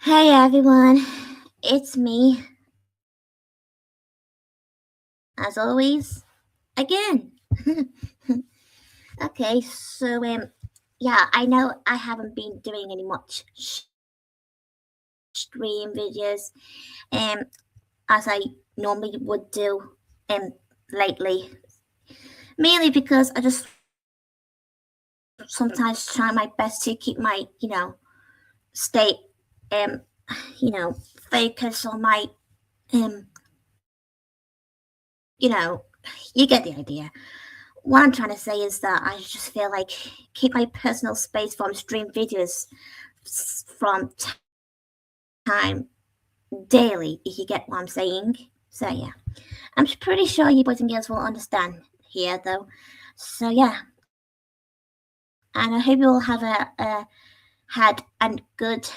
Hey everyone, it's me, as always, again. Okay, so yeah, I know I haven't been doing any much stream videos, um, as I normally would do, lately. Mainly because I just sometimes try my best to keep my, stay, um, you know, focus on my, um, you know, you get the idea. What I'm trying to say is that I just feel like keep my personal space from stream videos from time daily, if you get what I'm saying. So yeah, I'm pretty sure you boys and girls will understand here though. So yeah, and I hope you all have had a good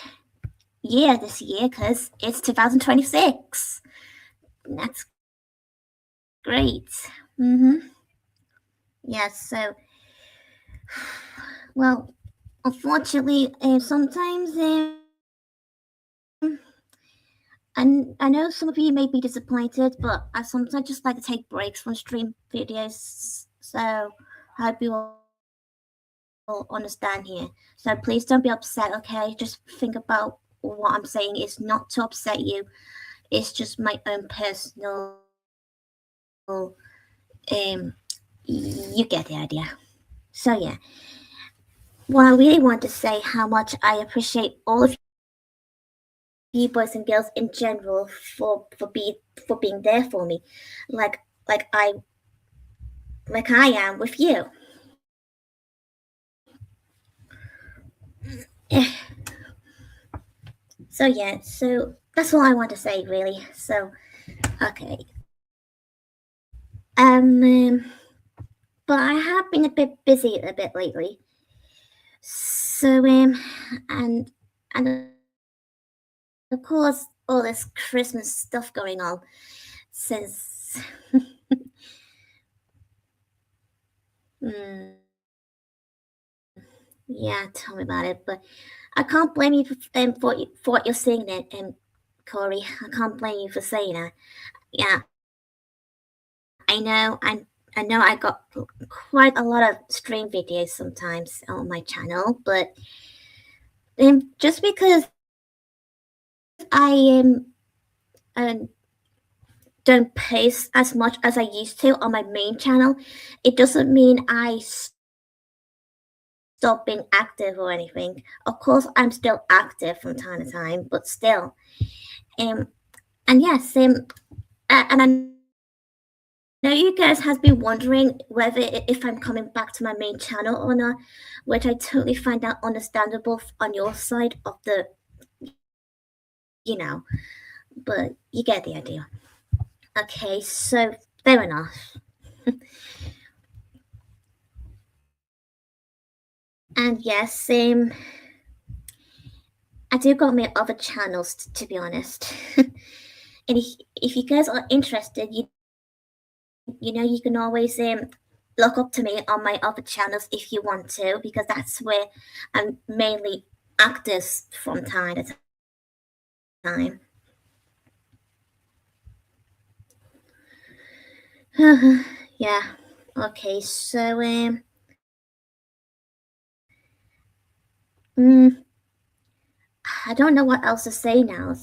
year this year because it's 2026. That's great. Yes. So well, unfortunately, sometimes and I know some of you may be disappointed, but I sometimes just like to take breaks from stream videos. So I hope you all understand here. So please don't be upset, okay? Just think about what I'm saying is not to upset you. It's just my own personal you get the idea. So yeah. Well, I really want to say how much I appreciate all of you boys and girls in general for being there for me. Like like I like I am with you. So yeah, so that's all I want to say really. So okay. But I have been a bit busy a bit lately. So and of course all this Christmas stuff going on since mm, yeah, tell me about it. But I can't blame you for what you're saying there, Corey. I can't blame you for saying that. Yeah, I know. I know I got quite a lot of stream videos sometimes on my channel, but just because I um, don't post as much as I used to on my main channel, it doesn't mean I stop being active or anything. Of course, I'm still active from time to time, but still. Um, and yes, and I know you guys has been wondering whether if I'm coming back to my main channel or not, which I totally find that understandable on your side of the, you know, but you get the idea. Okay, so fair enough. And yes, I do got my other channels to be honest. And if you guys are interested, you know you can always look up to me on my other channels if you want to, because that's where I'm mainly active from time to time. Yeah. Okay. So mm, I don't know what else to say now.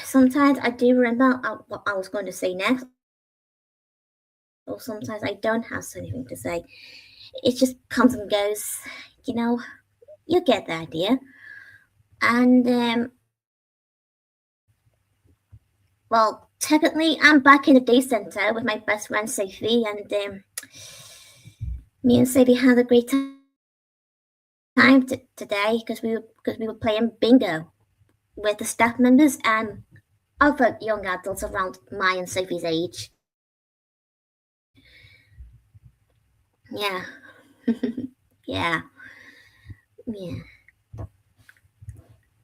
Sometimes I do remember what I was going to say next, or sometimes I don't have anything to say. It just comes and goes. You know, you get the idea. And well, technically, I'm back in the day center with my best friend Sophie, and me and Sophie had a great time today because we were playing bingo with the staff members and other young adults around my and Sophie's age. Yeah, yeah, yeah.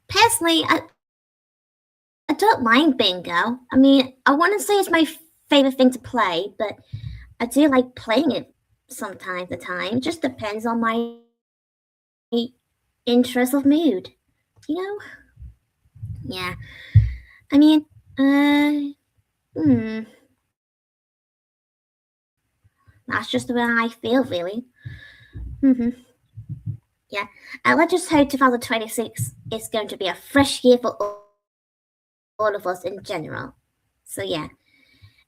Personally, I don't mind bingo. I mean, I want to say it's my favorite thing to play, but I do like playing it from time to time. It just depends on my interest of mood, you know? Yeah. I mean, hmm, that's just the way I feel, really. Hmm. Yeah. Let's just hope 2026 is going to be a fresh year for all of us in general. So yeah.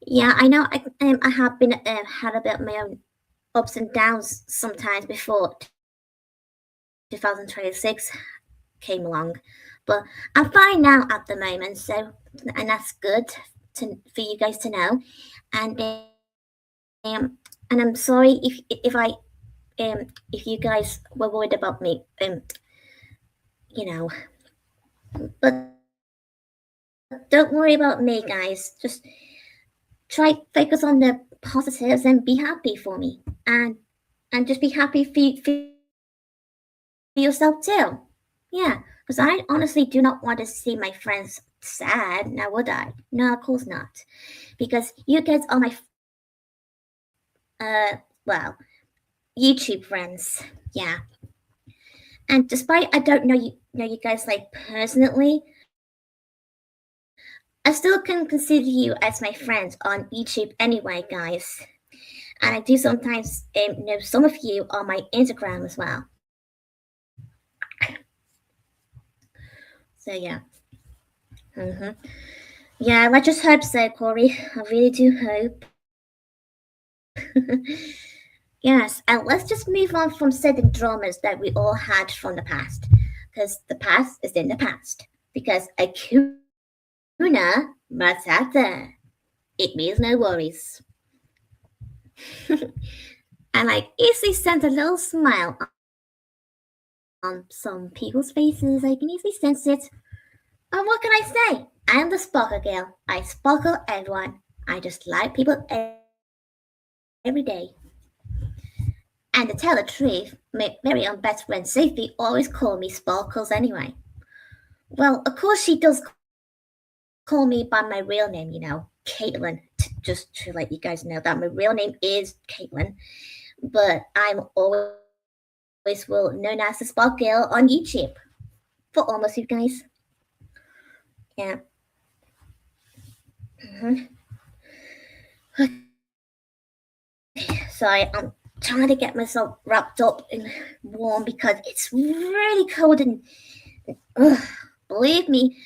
Yeah, I know I have been had a bit of my own ups and downs sometimes before 2026 came along, but I'm fine now at the moment. So, and that's good for you guys to know. And and I'm sorry if I if you guys were worried about me you know, but don't worry about me, guys. Just try focus on the positives and be happy for me, and just be happy for yourself too. Yeah, because I honestly do not want to see my friends sad. Now would I? No, of course not. Because you guys are my well, YouTube friends. Yeah. And despite I don't know you guys like personally, I still can consider you as my friends on YouTube anyway, guys. And I do sometimes know some of you on my Instagram as well. So yeah. Mm-hmm. Yeah, let's just hope so, Corey. I really do hope. Yes, and let's just move on from certain dramas that we all had from the past. Because the past is in the past. Because Akuna Matata. It means no worries. And I easily sent a little smile on some people's faces. I can easily sense it. And what can I say? I am the sparkle girl. I sparkle everyone. I just like people every day. And to tell the truth, my very own best friend Sophie always called me Sparkles anyway. Well, of course she does call me by my real name, Caitlin. Just to let you guys know that my real name is Caitlin, but I'm always known as the Sparkle Girl on YouTube for almost you guys. Yeah. Mm-hmm. Sorry, I'm trying to get myself wrapped up and warm because it's really cold and believe me,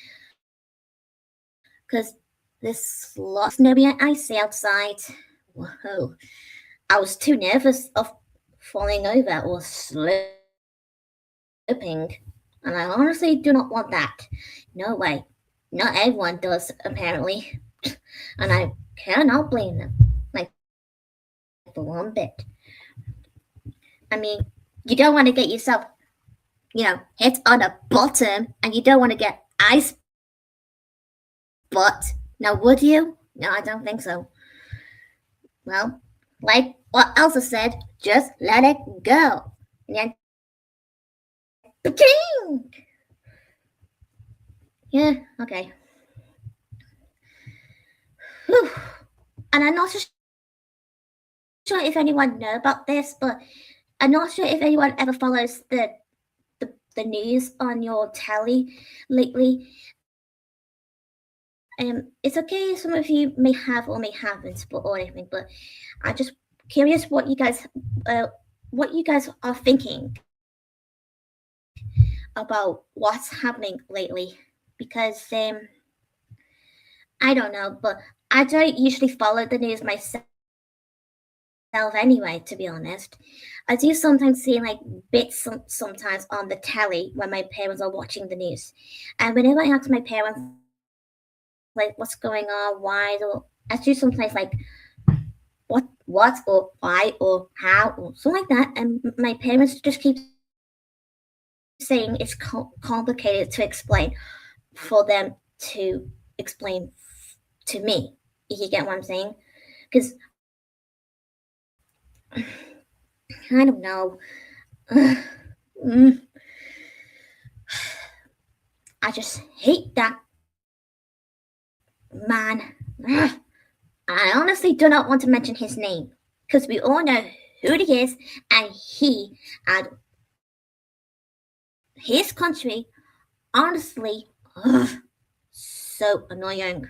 because this lot of snowy and icy outside. Whoa. I was too nervous of falling over or slipping, and I honestly do not want that. No way. Not everyone does, apparently. And I cannot blame them. Like, for one bit. I mean, you don't want to get yourself, hit on the bottom, and you don't want to get ice butt. Now, would you? No, I don't think so. Well, like what Elsa said, just let it go. And then, ba-ching! Yeah, okay. Whew. And I'm not sure if anyone know about this, but I'm not sure if anyone ever follows the news on your telly lately. It's okay. Some of you may have or may haven't, or anything. But I'm just curious what you guys are thinking about what's happening lately, because I don't know, but I don't usually follow the news myself anyway, to be honest. I do sometimes see like bits sometimes on the telly when my parents are watching the news. And whenever I ask my parents like what's going on, why, or I do sometimes like what or why or how or something like that, and my parents just keep saying it's complicated to explain for them to explain to me. If you get what I'm saying? Because I don't know. I just hate that man. I honestly do not want to mention his name because we all know who he is, and he and his country, honestly, so annoying.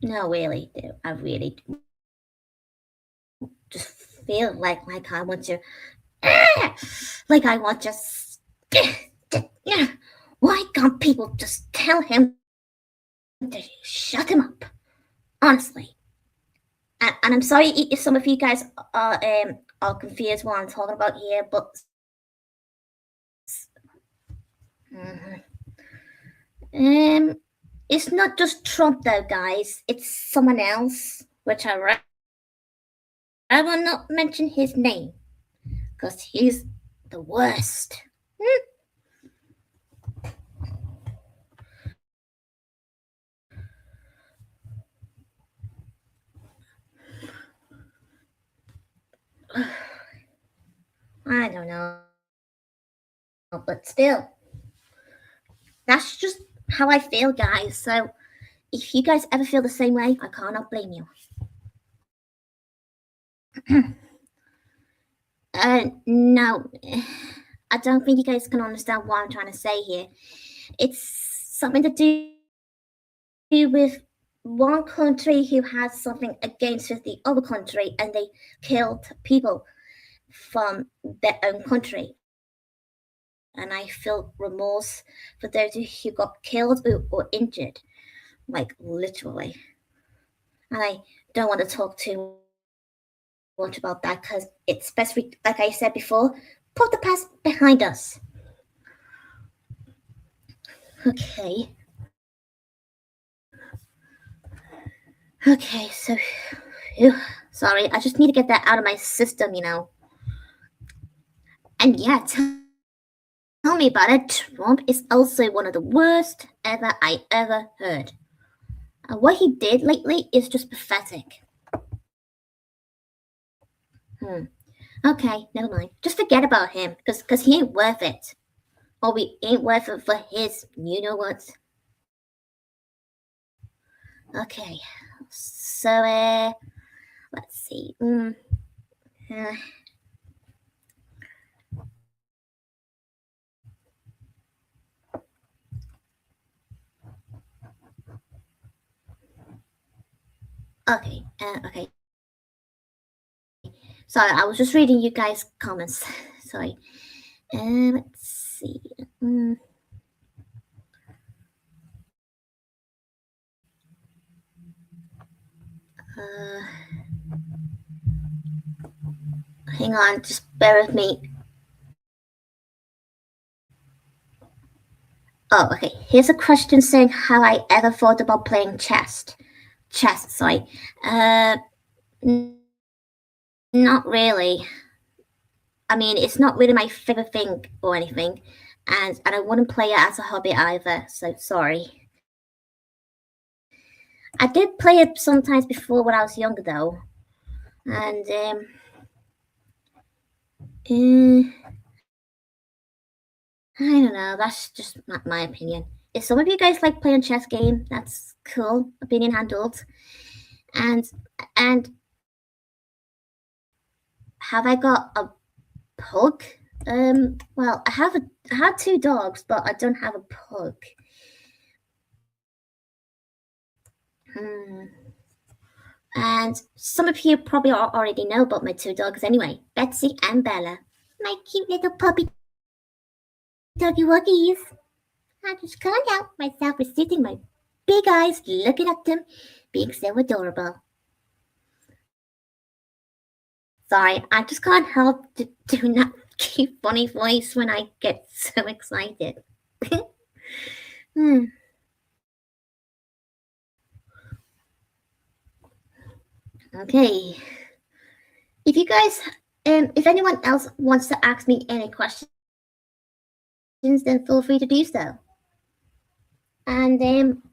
No, really, dude. I really just feel like I want to, like I want just, why can't people just tell him to shut him up? Honestly. And I'm sorry if some of you guys are confused what I'm talking about here, but it's not just Trump though, guys. It's someone else, which I will not mention his name because he's the worst. I don't know, but still, that's just how I feel, guys. So if you guys ever feel the same way, I cannot blame you. No, I don't think you guys can understand what I'm trying to say here. It's something to do with one country who has something against with the other country, and they killed people from their own country. And I feel remorse for those who got killed or injured, like literally. And I don't want to talk too much about that because it's best, like I said before, put the past behind us. Okay. Okay, so, sorry, I just need to get that out of my system, And yeah, tell me about it. Trump is also one of the worst I ever heard. And what he did lately is just pathetic. Okay, never mind. Just forget about him, because he ain't worth it. Or we ain't worth it for his you-know-what. Okay, so, let's see. Okay, okay. Sorry, I was just reading you guys' comments. Sorry. Let's see. Hang on, just bear with me. Oh, okay. Here's a question saying how I ever thought about playing chess. Sorry. Not really. I mean, it's not really my favorite thing or anything, and I wouldn't play it as a hobby either. So sorry. I did play it sometimes before when I was younger, though, and I don't know. That's just my opinion. If some of you guys like playing chess game, that's cool. Opinion handled. And have I got a pug? Well, I had 2 dogs, but I don't have a pug. And some of you probably already know about my 2 dogs anyway, Betsy and Bella. My cute little puppy doggy wuggies. I just can't help myself with sitting my big eyes looking at them, being so adorable. Sorry, I just can't help doing that cute funny voice when I get so excited. Okay. If you guys, if anyone else wants to ask me any questions, then feel free to do so. And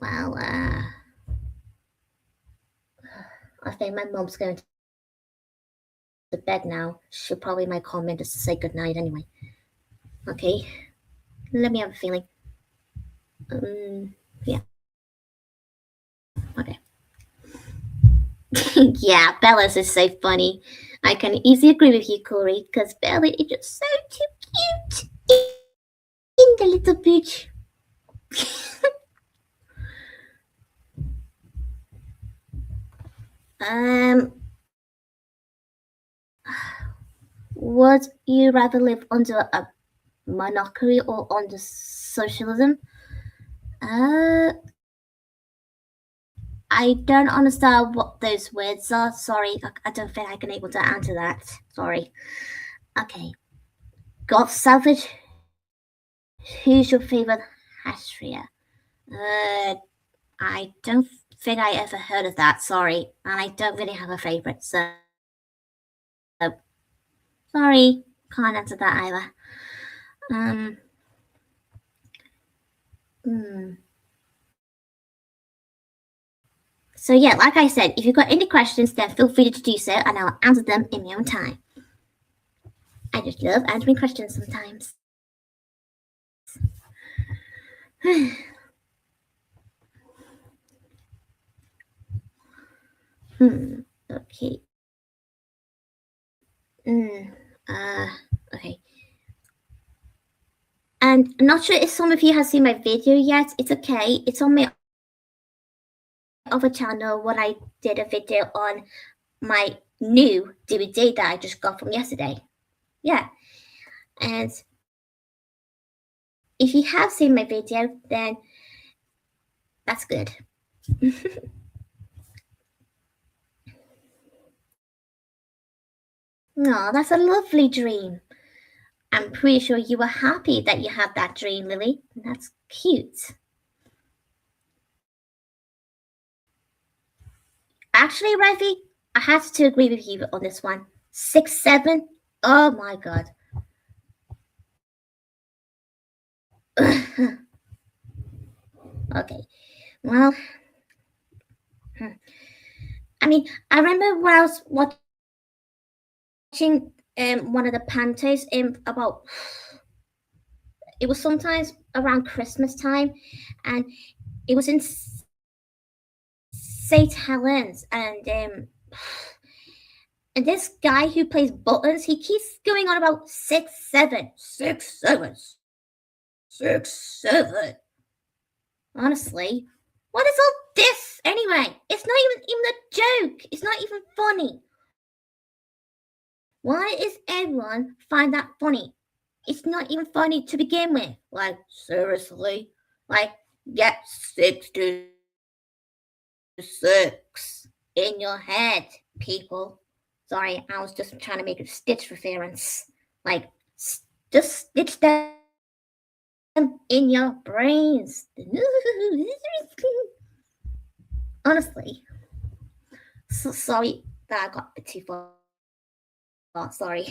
well, I think my mom's going to bed now. She'll probably might call me just to say goodnight anyway. Okay. Let me have a feeling. Yeah. Okay. Yeah, Bella's is so funny. I can easily agree with you, Corey, because Bella is just so too cute in the little pooch. Um, would you rather live under a monarchy or under socialism? Uh, I don't understand what those words are. Sorry, I don't think I can able to answer that. Sorry. Okay. God Savage, who's your favorite Hastria? I don't think I ever heard of that. Sorry, and I don't really have a favorite, so sorry, can't answer that either. Hmm. So yeah, like I said, if you've got any questions, then feel free to do so, and I'll answer them in my own time. I just love answering questions sometimes. Okay. Okay. And I'm not sure if some of you have seen my video yet. It's okay. It's on my other channel when I did a video on my new DVD that I just got from yesterday. Yeah. And if you have seen my video, then that's good. Oh, that's a lovely dream. I'm pretty sure you were happy that you had that dream, Lily. That's cute. Actually, Ravi, I have to agree with you on this one. 6'7"? Oh my god. Okay. Well, I mean, I remember when I was watching one of the pantos in about, it was sometimes around Christmas time, and it was in St. Helens, and this guy who plays buttons, he keeps going on about 6'7", 6'7", 6'7". Honestly, what is all this anyway? It's not even a joke. It's not even funny. Why is everyone find that funny? It's not even funny to begin with. Like, seriously? Like, get 6 in your head, people. Sorry, I was just trying to make a Stitch reference. Like, just stitch them in your brains. Honestly. So sorry that I got a bit too far. Sorry.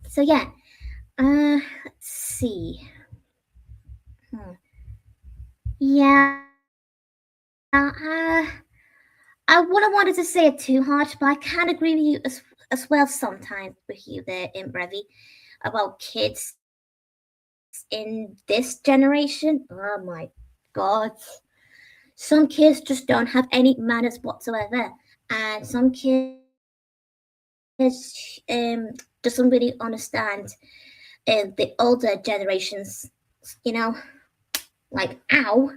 So yeah. Let's see. Yeah. I wouldn't wanted to say it too hard, but I can agree with you as well sometimes with you there, Brevi, about kids in this generation. Oh my god. Some kids just don't have any manners whatsoever. And some kids doesn't really understand the older generations, you know, like ow,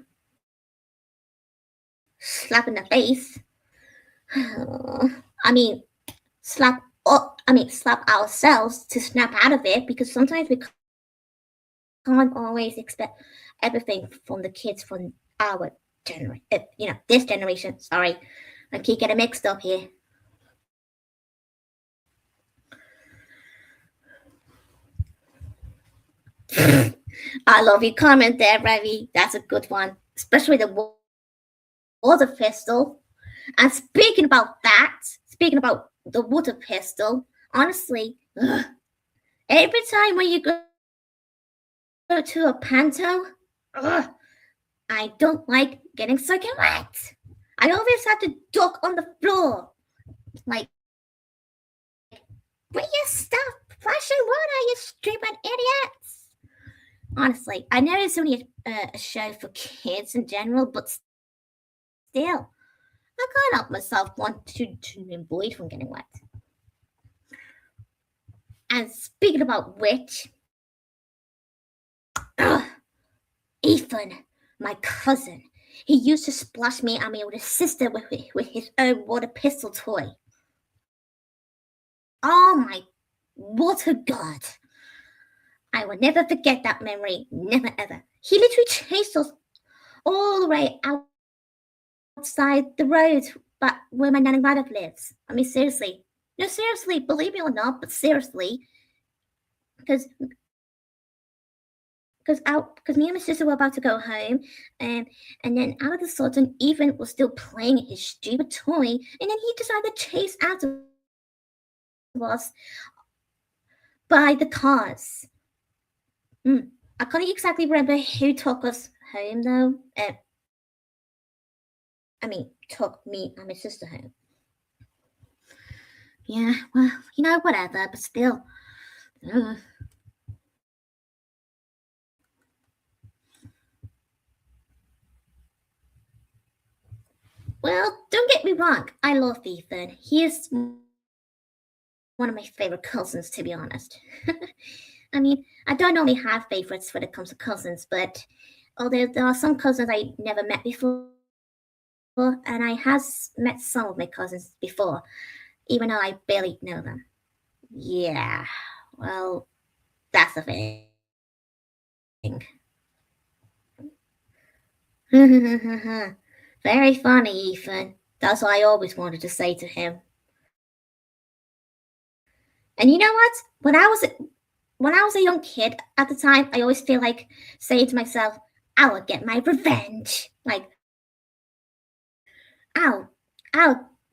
slap in the face. I mean, slap ourselves to snap out of it, because sometimes we can't always expect everything from the kids from our generation. This generation. Sorry, I keep getting mixed up here. I love your comment there, Ravi. That's a good one, especially the water pistol. And speaking about the water pistol, honestly, every time when you go to a panto, I don't like getting soaking wet. I always have to duck on the floor. Like, will you stop flashing water, you stupid idiots? Honestly, I know it's only a show for kids in general, but still, I can't help myself want to avoid from getting wet. And speaking about which, Ethan, my cousin, he used to splash me and my older sister with his own water pistol toy. Oh my, what a god. I will never forget that memory, never ever. He literally chased us all the way outside the road but where my nanny relative lives. I mean, seriously. No, seriously, believe me or not, but seriously. Because me and my sister were about to go home, and then out of the sudden, Ethan was still playing his stupid toy, and then he decided to chase after us by the cars. I can't exactly remember who took us home though. Took me and my sister home. Yeah, well, whatever, but still. Well, don't get me wrong, I love Ethan. He is one of my favorite cousins, to be honest. I mean, I don't normally have favorites when it comes to cousins, but although there are some cousins I never met before, and I has met some of my cousins before, even though I barely know them. Yeah, well, that's the thing. Very funny, Ethan. That's what I always wanted to say to him. And you know what? When I was a young kid at the time, I always feel like saying to myself, "I will get my revenge." Like, I'll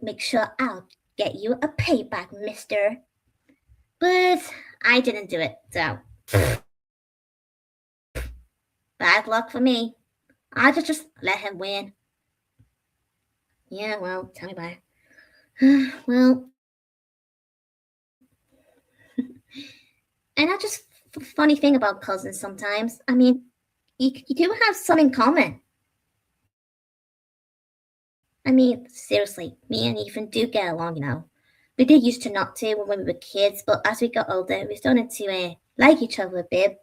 make sure I'll get you a payback, Mister. But I didn't do it, so bad luck for me. I just let him win. Yeah, well, tell me about it. Well, and that's just funny thing about cousins sometimes. I mean, you do have some in common. I mean, seriously, me and Ethan do get along. We did used to not to when we were kids, but as we got older, we started to like each other a bit.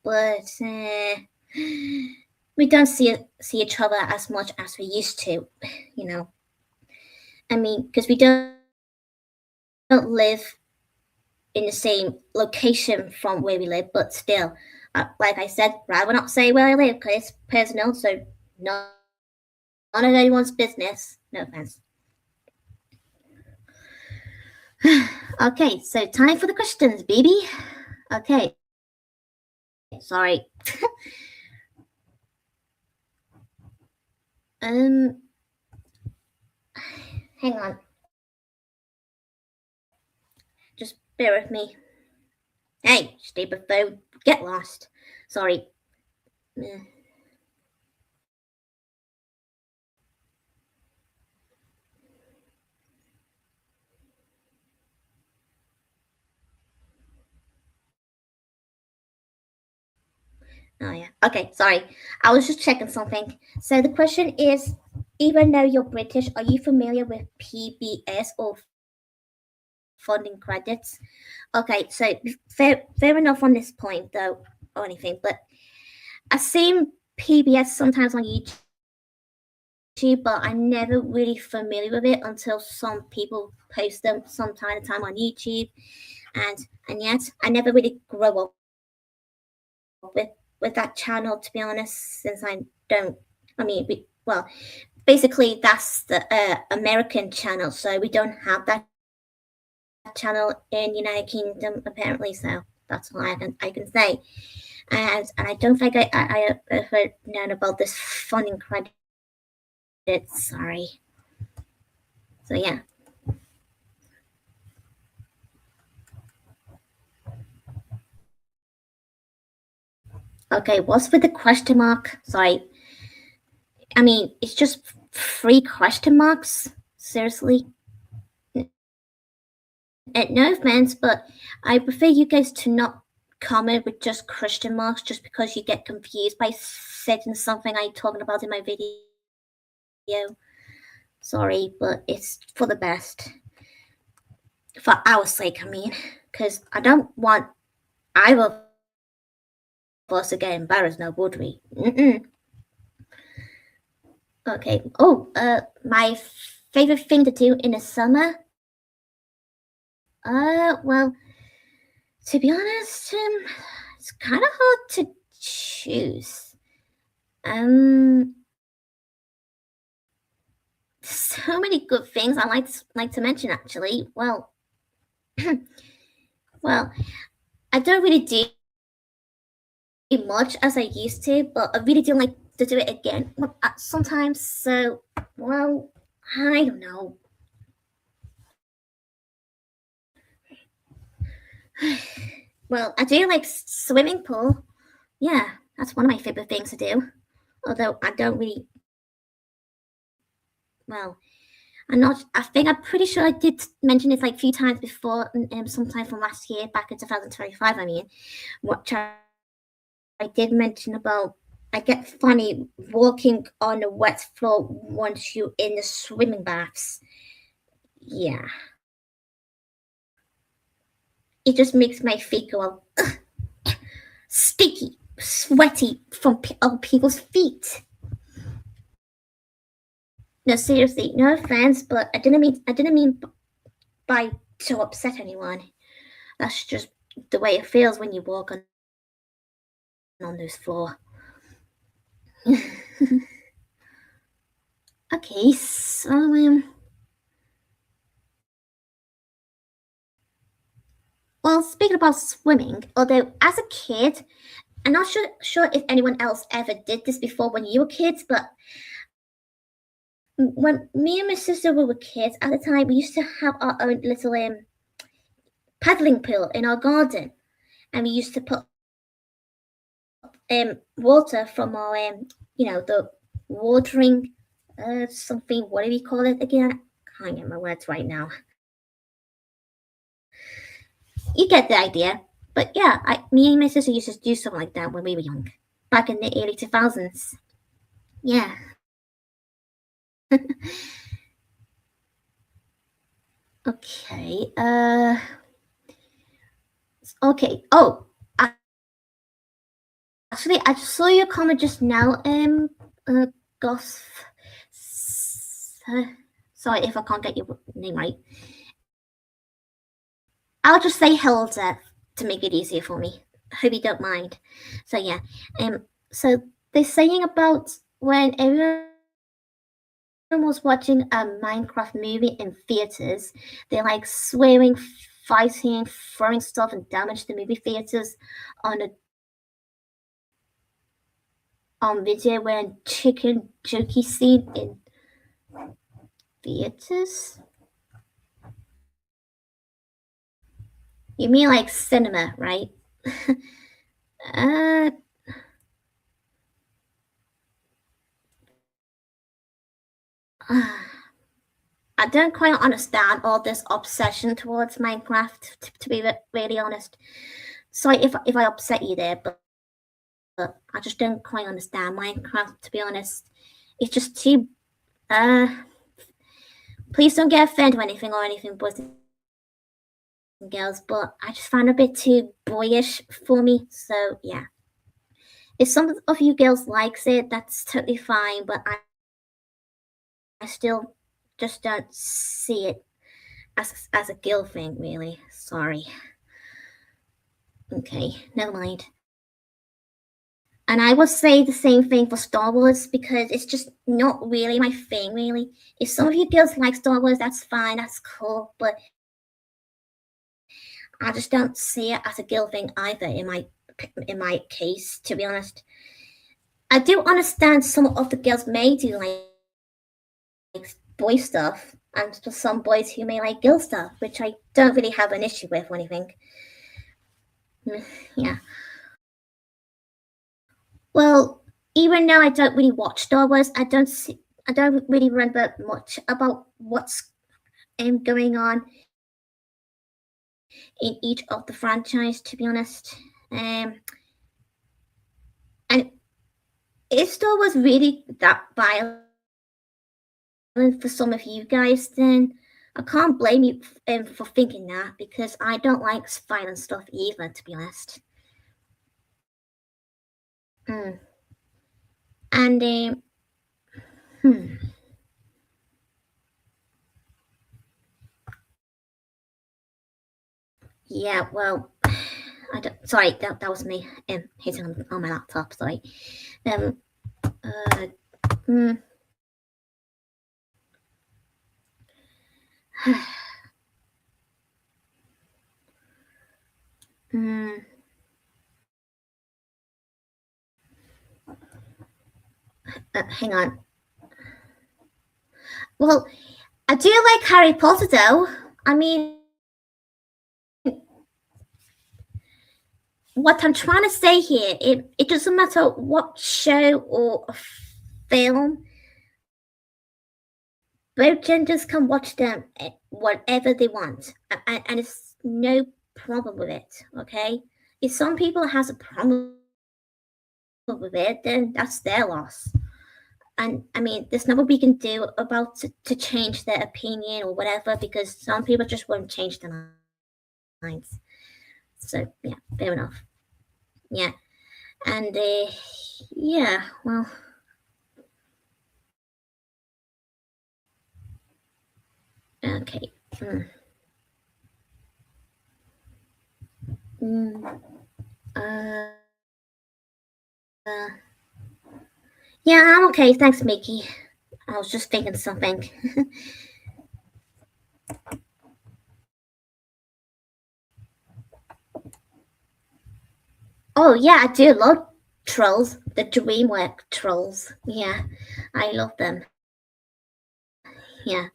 But we don't see each other as much as we used to. I mean, because we don't live in the same location from where we live, but still, like I said, rather not say where I live because it's personal, so none of anyone's business. No offense. Okay, so time for the questions, baby. Okay. Sorry. Hang on. Just bear with me. Hey, stupid phone, get lost. Sorry. Oh, yeah. Okay, sorry. I was just checking something. So the question is, even though you're British, are you familiar with PBS or funding credits? Okay, so fair enough on this point, though, or anything, but I've seen PBS sometimes on YouTube, but I'm never really familiar with it until some people post them some time to time on YouTube, and yet I never really grow up with that channel, to be honest, since I don't. I mean, well, basically that's the American channel, so we don't have that channel in United Kingdom apparently. So that's all I can say. And I don't think I heard known about this funding credit. Sorry. So yeah. Okay, what's with the question mark? Sorry. I mean, it's just 3 question marks. Seriously. No offense, but I prefer you guys to not comment with just question marks just because you get confused by saying something I'm talking about in my video. Sorry, but it's for the best. For our sake, I mean, because I don't want either of us to get embarrassed, now would we? Mm-mm. Okay. Oh, my favorite thing to do in the summer. Well, to be honest, it's kind of hard to choose. Um, so many good things I like to mention actually. Well, well, I don't really do much as I used to, but I really do like to do it again sometimes. So, well, I don't know. Well, I do like swimming pool. Yeah, that's one of my favorite things to do. Although I don't really, well, I'm not. I think I'm pretty sure I did mention it like a few times before, sometime from last year, back in 2025. I mean, what I did mention about I get funny walking on the wet floor once you're in the swimming baths. Yeah, it just makes my feet go all sticky, sweaty from other people's feet. No, seriously, no offense, but I didn't mean by to upset anyone. That's just the way it feels when you walk on this floor. Okay, so well, speaking about swimming, although as a kid, I'm not sure if anyone else ever did this before when you were kids, but when me and my sister were kids at the time, we used to have our own little paddling pool in our garden, and we used to put water from our the watering something. What do we call it again? I can't get my words right now. You get the idea. But yeah, me and my sister used to do something like that when we were young, back in the early 2000s. Yeah. Okay. Okay. Oh, actually, I just saw your comment just now. Goss. Sorry if I can't get your name right. I'll just say Hilda to make it easier for me. Hope you don't mind. So yeah. So they're saying about when everyone was watching a Minecraft movie in theaters, they're like swearing, fighting, throwing stuff, and damage the movie theaters on a on video when chicken jokey scene in theaters. You mean like cinema, right? uh, I don't quite understand all this obsession towards Minecraft. To be really honest, sorry if I upset you there, but I just don't quite understand Minecraft. To be honest, it's just too. Please don't get offended or anything, boys and girls. But I just find it a bit too boyish for me. So yeah, if some of you girls likes it, that's totally fine. But I still just don't see it as a girl thing, really. Sorry. Okay, never mind. And I will say the same thing for Star Wars because it's just not really my thing, really. If some of you girls like Star Wars, that's fine, that's cool, but I just don't see it as a girl thing either. In my case, to be honest, I do understand some of the girls may do like boy stuff, and for some boys who may like girl stuff, which I don't really have an issue with or anything. Yeah. Well, even though I don't really watch Star Wars, I don't really remember much about what's going on in each of the franchise. To be honest, and if Star Wars really that violent for some of you guys, then I can't blame you for thinking that because I don't like violent stuff either. To be honest, mm. and Hmm. Yeah, well, I don't. Sorry, that was me hitting on my laptop. Sorry. Um. Uh. Mm, mm, hang on. Well, I do like Harry Potter, though. I mean, what I'm trying to say here, it doesn't matter what show or film, both genders can watch them whatever they want, and it's no problem with it. Okay, if some people has a problem with it, then that's their loss. And I mean, there's nothing we can do about to change their opinion or whatever, because some people just won't change their minds. So yeah, fair enough. Yeah, and yeah, well, okay. Mm, uh, uh, yeah, I'm okay. Thanks, Mickey. I was just thinking something. Oh yeah, I do love Trolls, the DreamWorks Trolls. Yeah, I love them. Yeah,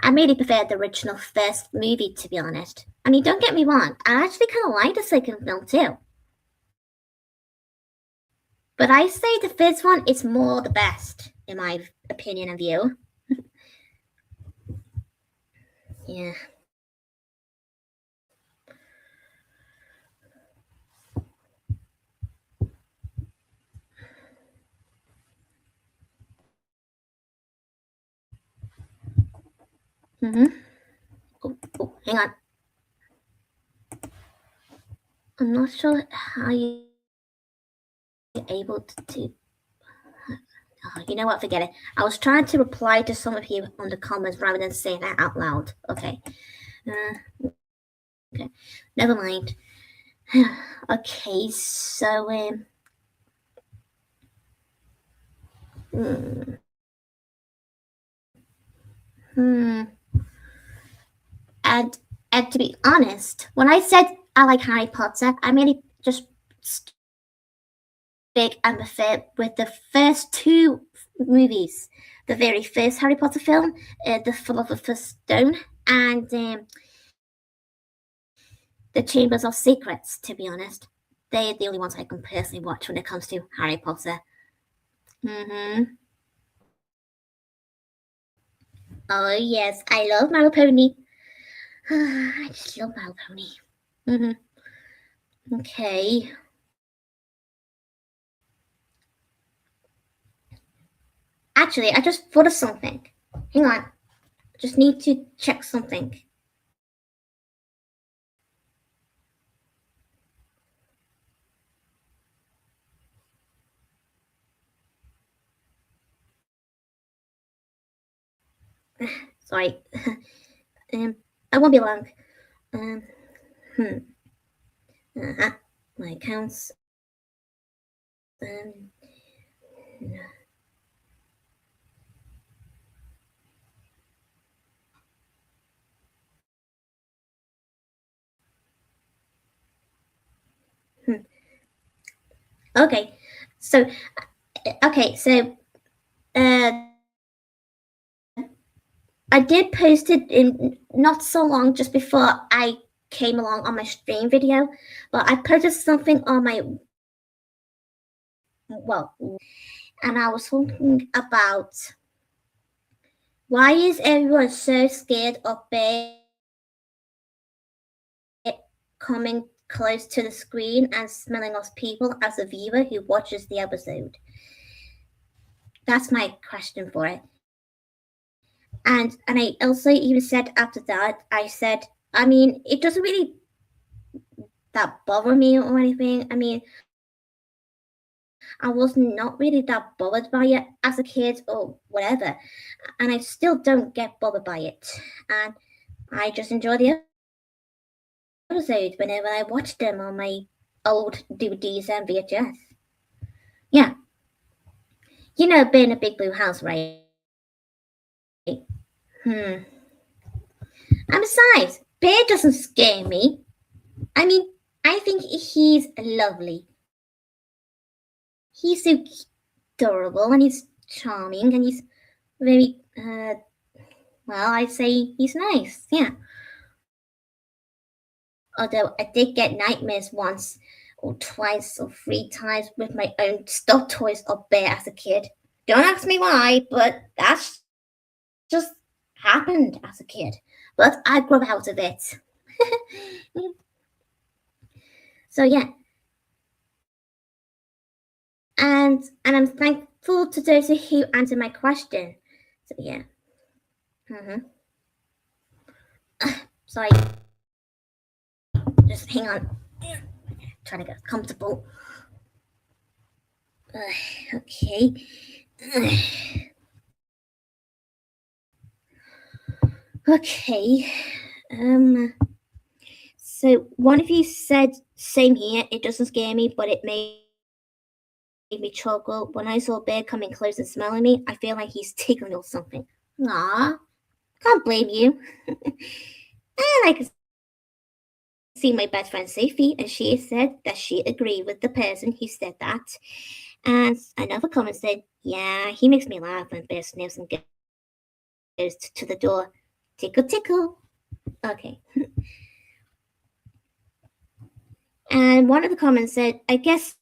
I really prefer the original first movie, to be honest. I mean, don't get me wrong, I actually kind of like the second film too. But I say the first one is more the best, in my opinion and view. Yeah. Mm-hmm. Oh, hang on. I'm not sure how you're able to. Oh, you know what? Forget it. I was trying to reply to some of you on the comments rather than saying that out loud. Okay. Okay. Never mind. Okay. So hmm, hmm. And and to be honest, when I said I like Harry Potter, I mainly just big and the fit with the first two movies. The very first Harry Potter film, The Philosopher's Stone, and The Chambers of Secrets, to be honest. They're the only ones I can personally watch when it comes to Harry Potter. Mm-hmm. Oh, yes, I love My Little Pony. I just love My Little Pony. Mm-hmm. Okay. Actually, I just thought of something. Hang on. I just need to check something. Sorry. I won't be long. Um, hmm. Uh-huh. My accounts. Um, hmm. Okay. So, okay. So, uh, I did post it in not so long just before I came along on my stream video, but I posted something on my well, and I was talking about why is everyone so scared of bear coming close to the screen and smelling of people as a viewer who watches the episode? That's my question for it. And I also even said after that, I said, I mean, it doesn't really, that bother me or anything. I mean, I was not really that bothered by it as a kid or whatever, and I still don't get bothered by it. And I just enjoy the episodes whenever I watch them on my old DVDs and VHS. Yeah, you know, being a big blue house, right? Hmm. And besides, Bear doesn't scare me. I mean, I think he's lovely. He's so adorable and he's charming and he's very, well, I'd say he's nice, yeah. Although I did get nightmares once or twice or three times with my own stuffed toys of Bear as a kid. Don't ask me why, but that's just happened as a kid. But I grew out of it. So yeah. And I'm thankful to those who answered my question. So yeah. Sorry. Just hang on. Trying to get comfortable. Okay. Okay. So one of you said, same here, it doesn't scare me, but it made me chuckle. When I saw Bear coming close and smelling me, I feel like he's tickling or something. Aw, can't blame you. I like to see my best friend Sophie, and she said that she agreed with the person who said that. And another comment said, yeah, he makes me laugh when Bear sniffs and goes to the door. Tickle, tickle. Okay. And one of the comments said, I guess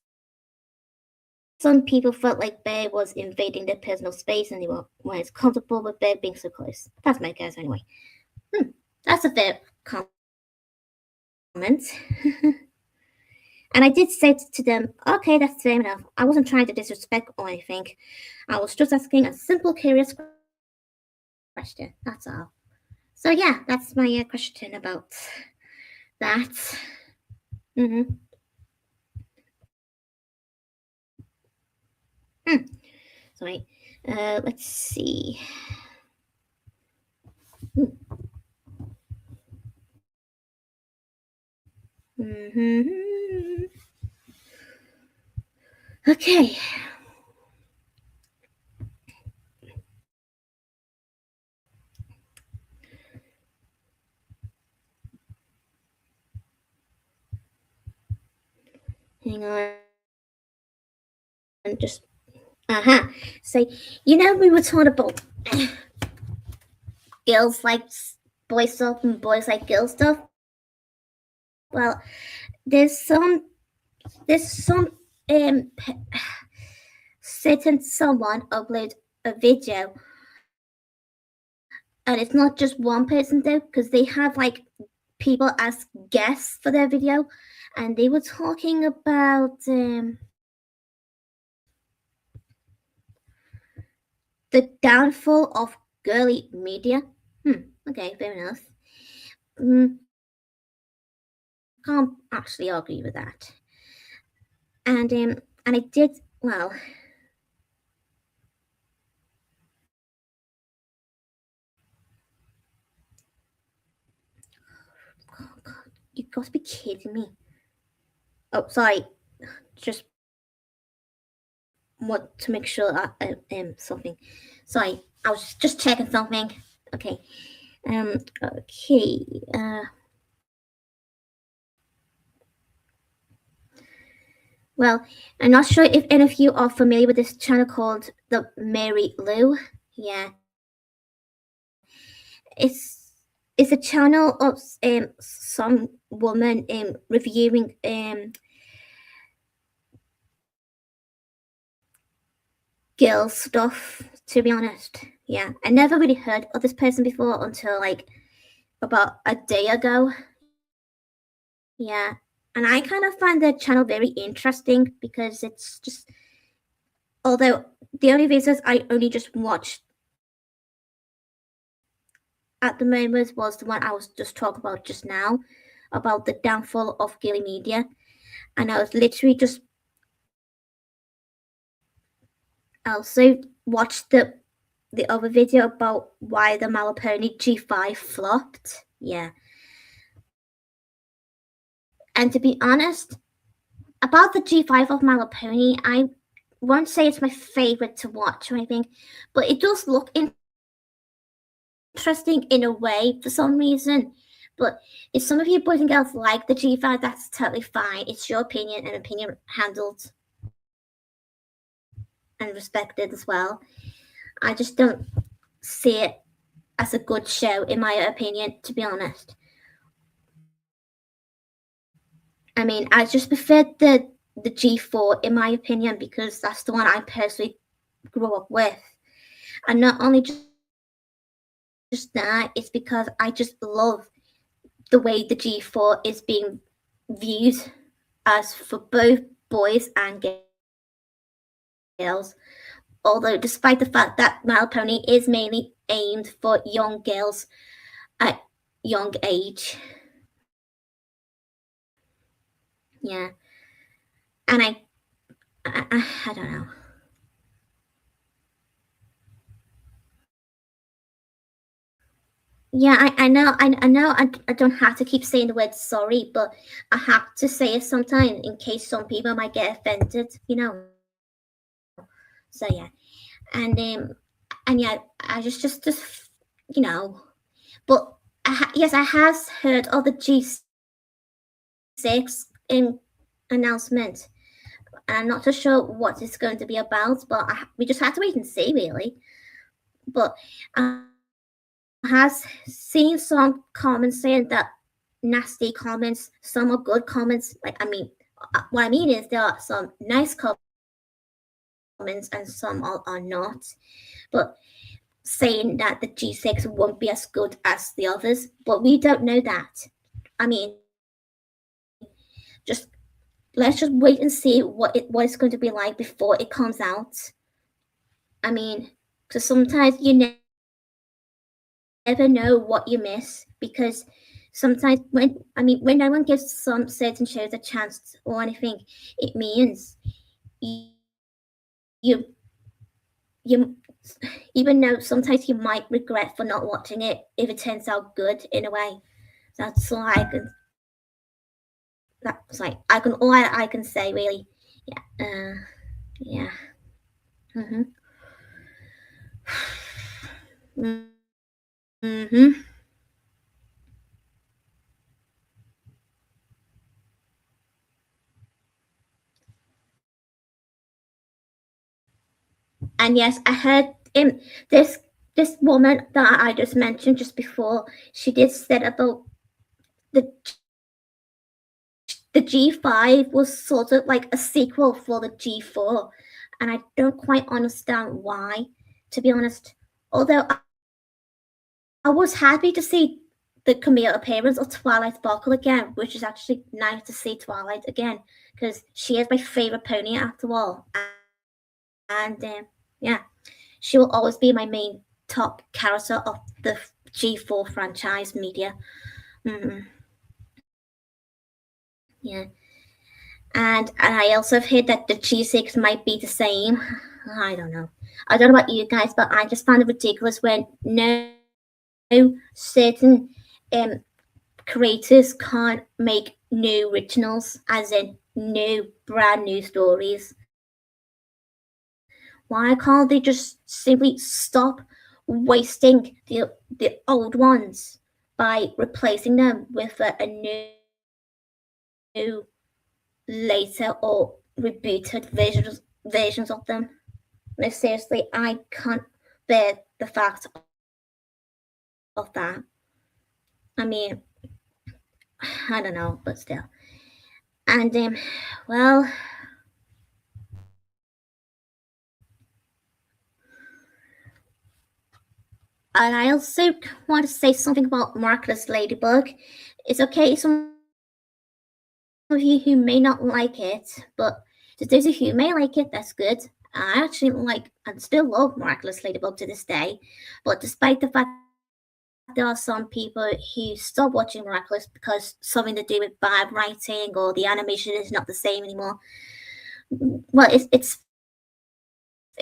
some people felt like Bear was invading their personal space and they weren't comfortable with Bear being so close. That's my guess anyway. That's a fair comment. And I did say to them, okay, that's fair enough. I wasn't trying to disrespect or anything. I was just asking a simple, curious question. That's all. So yeah, that's my question about that. Sorry. Let's see. Okay. Hang on. Just So you know we were talking about girls like boy stuff and boys like girl stuff. Well, there's some certain someone upload a video, and it's not just one person though, because they have like people as guests for their video, and they were talking about the downfall of girly media. Okay, fair enough. Can't actually agree with that. And I did well. Oh God, you got to be kidding me. Oh, sorry. Just want to make sure I something. Sorry, I was just checking something. Okay. Okay. Well, I'm not sure if any of you are familiar with this channel called the Mary Lou. Yeah. It's a channel of some woman reviewing girl stuff, to be honest. Yeah, I never really heard of this person before until like about a day ago. Yeah, and I kind of find their channel very interesting because it's just, although the only videos I only just watched at the moment was the one I was just talking about just now, about the downfall of girly media, and I was literally just I also watched the other video about why the My Little Pony G5 flopped. Yeah. And to be honest, about the G5 of My Little Pony, I won't say it's my favorite to watch or anything, but it does look interesting in a way for some reason. But if some of you boys and girls like the G5, that's totally fine. It's your opinion, and opinion handled and respected as well. I just don't see it as a good show, in my opinion, to be honest. I mean, I just preferred the G4, in my opinion, because that's the one I personally grew up with. And not only just that, it's because I just love the way the G4 is being viewed as for both boys and girls. Although, despite the fact that My Little Pony is mainly aimed for young girls at young age. Yeah. And I don't know. Yeah, I know, I don't have to keep saying the word sorry, but I have to say it sometimes in case some people might get offended, you know. So yeah, and yeah, I just you know, but yes, I have heard of the G6 in announcement. I'm not too sure what it's going to be about, but we just have to wait and see, really. But has seen some comments saying that nasty comments, some are good comments. Like, I mean, what I mean is there are some nice comments and some are not. But saying that the G6 won't be as good as the others, but we don't know that. I mean, just let's just wait and see what it's going to be like before it comes out. I mean, because sometimes you never know what you miss, because sometimes when no one gives some certain shows a chance or anything, it means you even though sometimes you might regret for not watching it if it turns out good in a way. That's all I can. That's like I can say, really. Yeah. Yeah. Mhm. Mhm. And yes, I heard this woman that I just mentioned just before. She did said about the the G5 was sort of like a sequel for the G4, and I don't quite understand why, to be honest. Although I was happy to see the cameo appearance of Twilight Sparkle again, which is actually nice to see Twilight again, because she is my favorite pony after all. And yeah, she will always be my main top character of the G4 franchise media. Mm, yeah. And I also have heard that the G6 might be the same. I don't know. I don't know about you guys, but I just find it ridiculous when no certain creators can't make new originals, as in new, brand new stories. Why can't they just simply stop wasting the old ones by replacing them with a new later or rebooted versions of them? No, seriously, I can't bear the fact of that. I mean, I don't know, but still. And well, and I also want to say something about Marvelous Ladybug. It's okay, some of you who may not like it, but to those of you who may like it, that's good. I actually like and still love Miraculous Ladybug to this day, but despite the fact there are some people who stop watching Miraculous because something to do with bad writing or the animation is not the same anymore. Well,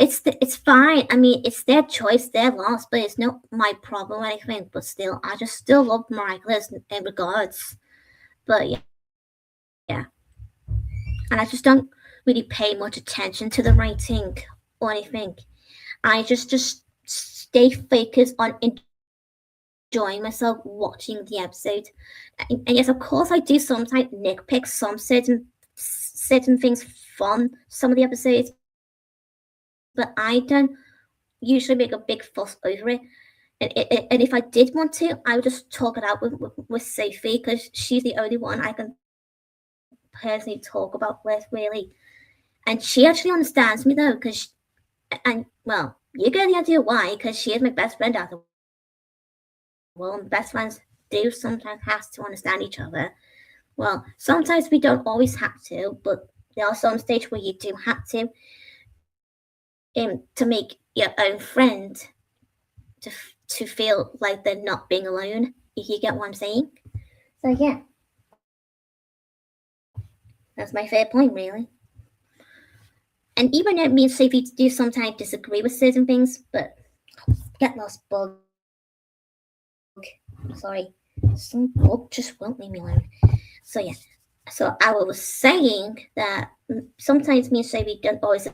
it's fine. I mean, it's their choice, their loss, but it's not my problem or anything. But still, I just still love Miraculous in regards. But yeah, yeah, and I just don't really pay much attention to the writing or anything. I just stay focused on enjoying myself watching the episode. And yes, of course, I do sometimes nitpick some certain things from some of the episodes, but I don't usually make a big fuss over it. And if I did want to, I would just talk it out with Sophie because she's the only one I can personally talk about with, really. And she actually understands me though, and well, you get the idea why, because she is my best friend out the world. Best friends do sometimes have to understand each other. Well, sometimes we don't always have to, but there are some stages where you do have to make your own friend to to feel like they're not being alone. If you get what I'm saying. So yeah, that's my fair point, really. And even though me and Sophie do sometimes disagree with certain things, but get lost, bug. Sorry, some bug just won't leave me alone. So yeah, so I was saying that sometimes me and Sophie don't always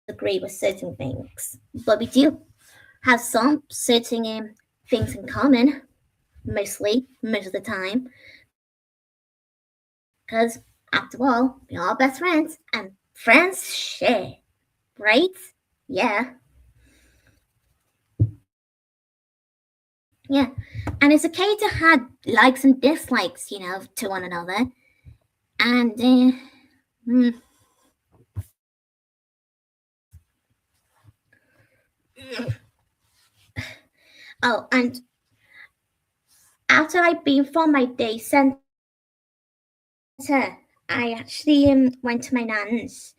agree with certain things, but we do have some certain things in common, most of the time, because after all, we're all best friends, and friends share, right? Yeah. Yeah. And it's okay to have likes and dislikes, to one another. And, mm, oh, and after I'd been from my day center, I actually went to my nan's.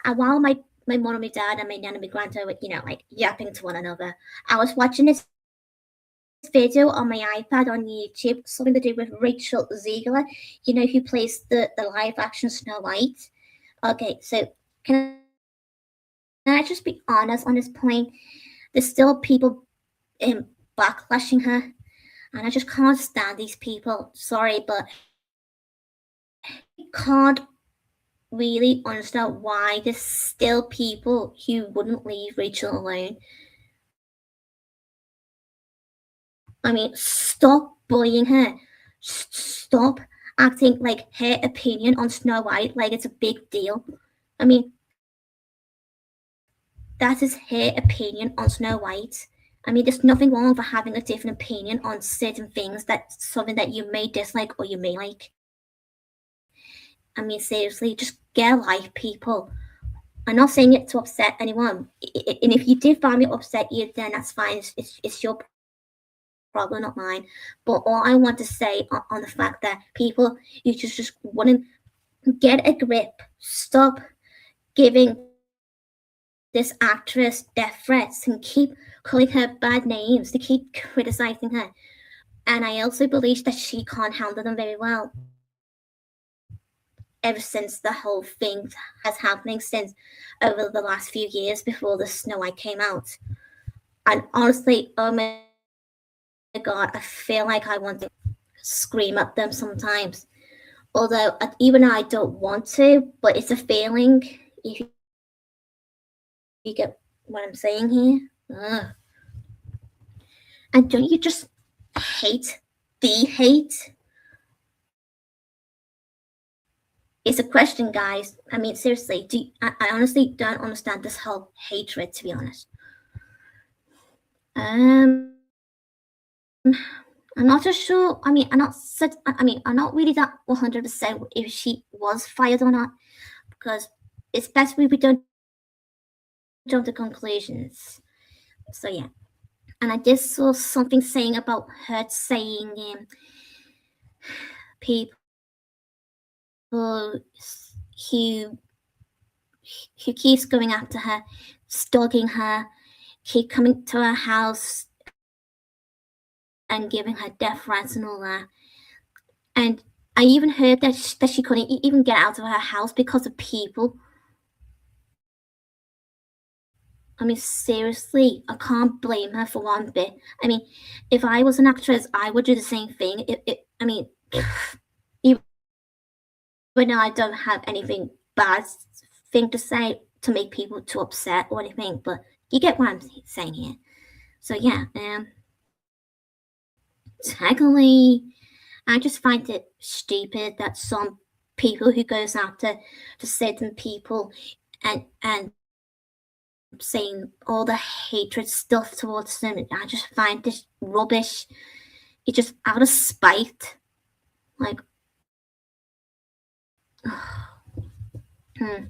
And while my mom and my dad and my nan and my grandpa were, like yapping to one another, I was watching this video on my iPad on YouTube, something to do with Rachel Ziegler, who plays the live action Snow White. Okay, so can I just be honest on this point? There's still people backlashing her, and I just can't stand these people. Sorry, but I can't really understand why there's still people who wouldn't leave Rachel alone. I mean, stop bullying her. Stop acting like her opinion on Snow White like it's a big deal. I mean, that is her opinion on Snow White. I mean, there's nothing wrong with having a different opinion on certain things, that's something that you may dislike or you may like. I mean, seriously, just get a life, people. I'm not saying it to upset anyone. And if you did find me upset you, then that's fine. It's your problem, not mine. But all I want to say on the fact that people, you just want to get a grip. Stop giving this actress death threats and keep calling her bad names, to keep criticizing her. And I also believe that she can't handle them very well. Ever since the whole thing has happening since over the last few years before the Snow White came out. And honestly, oh my god, I feel like I want to scream at them sometimes. Although even I don't want to, but it's a feeling. If you get what I'm saying here. Ugh. And don't you just hate the hate? It's a question, guys. I mean, seriously, I honestly don't understand this whole hatred, to be honest. I'm not just sure. I mean, I'm not really that 100% if she was fired or not, because it's best we don't jump to conclusions. So yeah, and I just saw something saying about her saying people who who keeps going after her, stalking her, keep coming to her house and giving her death threats and all that. And I even heard that she couldn't even get out of her house because of people I mean, seriously, I can't blame her for one bit. I mean, if I was an actress, I would do the same thing. I mean, even though I don't have anything bad thing to say to make people too upset or anything, but you get what I'm saying here. So yeah, secondly, I just find it stupid that some people who goes after to certain people and saying all the hatred stuff towards them. I just find this rubbish. It's just out of spite. Like, hmm.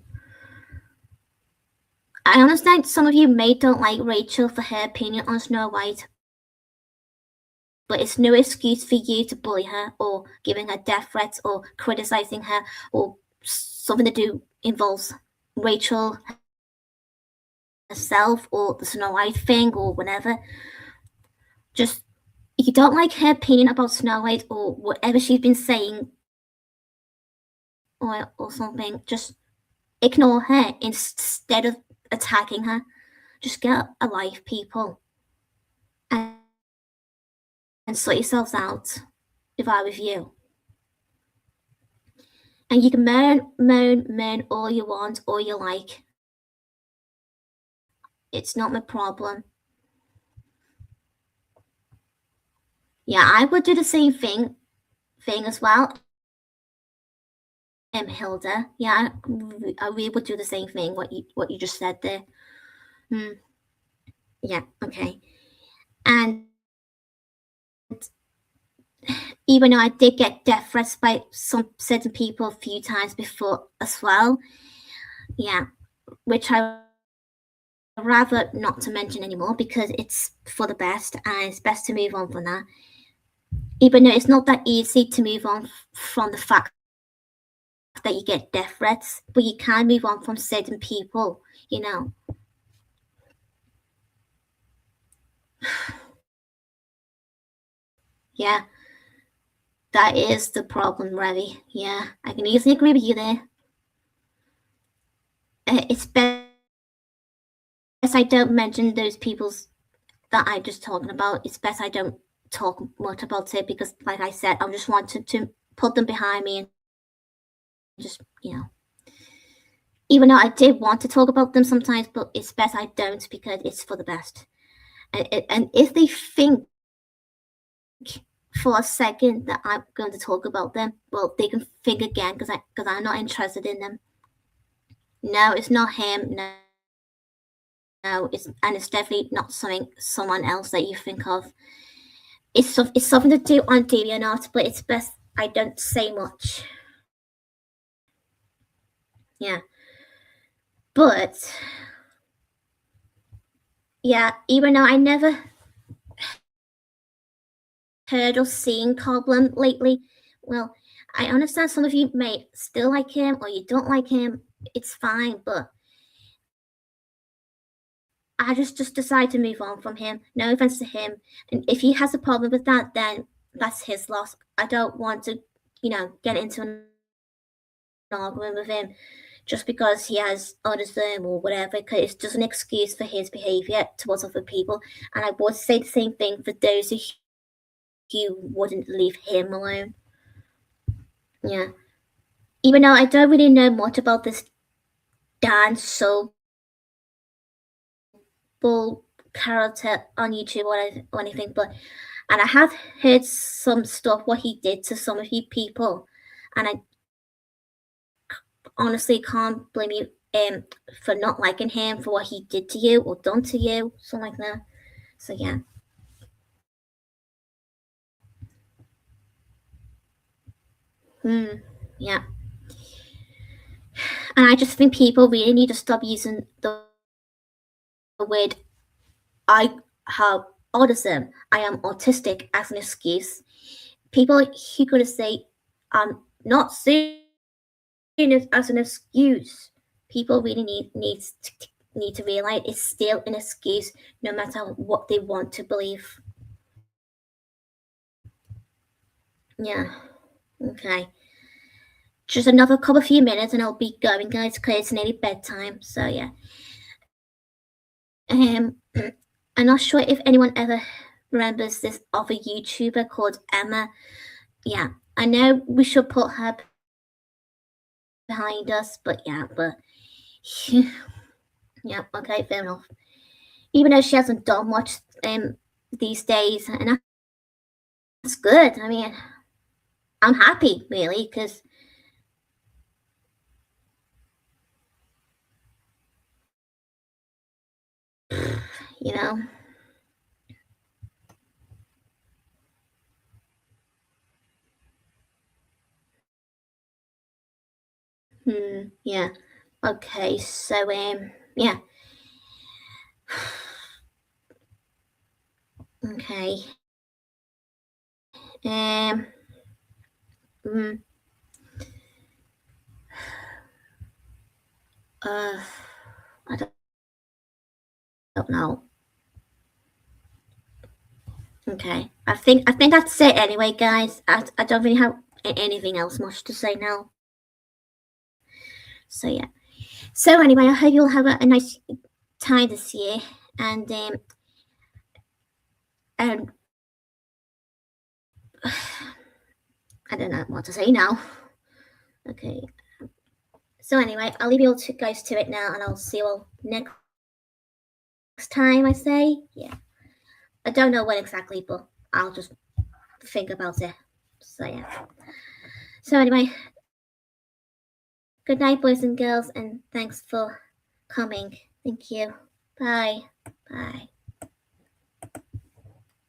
I understand some of you may don't like Rachel for her opinion on Snow White, but it's no excuse for you to bully her or giving her death threats or criticizing her or something to do involves Rachel herself or the Snow White thing or whatever. Just, if you don't like her opinion about Snow White or whatever she's been saying or something, just ignore her instead of attacking her. Just get a life, people, and sort yourselves out if I was you. And you can moan all you want, all you like. It's not my problem. Yeah, I would do the same thing as well. Hilda. Yeah, I really would do the same thing. What you just said there. Yeah. Okay. And even though I did get death threats by some certain people a few times before as well. Yeah, which I rather not to mention anymore because it's for the best and it's best to move on from that. Even though it's not that easy to move on from the fact that you get death threats, but you can move on from certain people, you know. Yeah, that is the problem, Ravi. Yeah, I can easily agree with you there. It's best I don't mention those people's that I just talking about. It's best I don't talk much about it because, like I said, I just wanted to put them behind me and just, even though I did want to talk about them sometimes, but it's best I don't because it's for the best. And if they think for a second that I'm going to talk about them, well, they can think again because I'm not interested in them. No, it's not him. No, it's definitely not someone else that you think of. It's something to do on DeviantArt, but it's best I don't say much. Yeah, but yeah, even though I never heard or seen Coblin lately, well, I understand some of you may still like him or you don't like him. It's fine, but I just decide to move on from him. No offense to him. And if he has a problem with that, then that's his loss. I don't want to, get into an argument with him just because he has autism or whatever, because it's just an excuse for his behavior towards other people. And I would say the same thing for those who wouldn't leave him alone. Yeah. Even though I don't really know much about this Dan Sobel character on YouTube or anything, and I have heard some stuff what he did to some of you people, and I honestly can't blame you for not liking him for what he did to you or done to you, something like that. So yeah. Yeah. And I just think people really need to stop using the word I have autism, I am autistic as an excuse. People who could say I'm not seeing it as an excuse. People really need to realize it's still an excuse no matter what they want to believe. Yeah. Okay. Just another couple few minutes and I'll be going, guys, because it's nearly bedtime. So yeah. I'm not sure if anyone ever remembers this other YouTuber called Emma. Yeah, I know we should put her behind us, but yeah, okay, fair enough. Even though she hasn't done much these days, and that's good. I mean, I'm happy really because you know. Yeah. Okay, so yeah. Okay. Um mm, uh I don't know. Okay. I think that's it anyway, guys. I don't really have anything else much to say now. So yeah. So anyway, I hope you'll have a nice time this year, and I don't know what to say now. Okay. So anyway, I'll leave you all guys to it now, and I'll see you all next time. I say, yeah. I don't know when exactly, but I'll just think about it. So yeah. So anyway, good night, boys and girls, and thanks for coming. Thank you. Bye. Bye.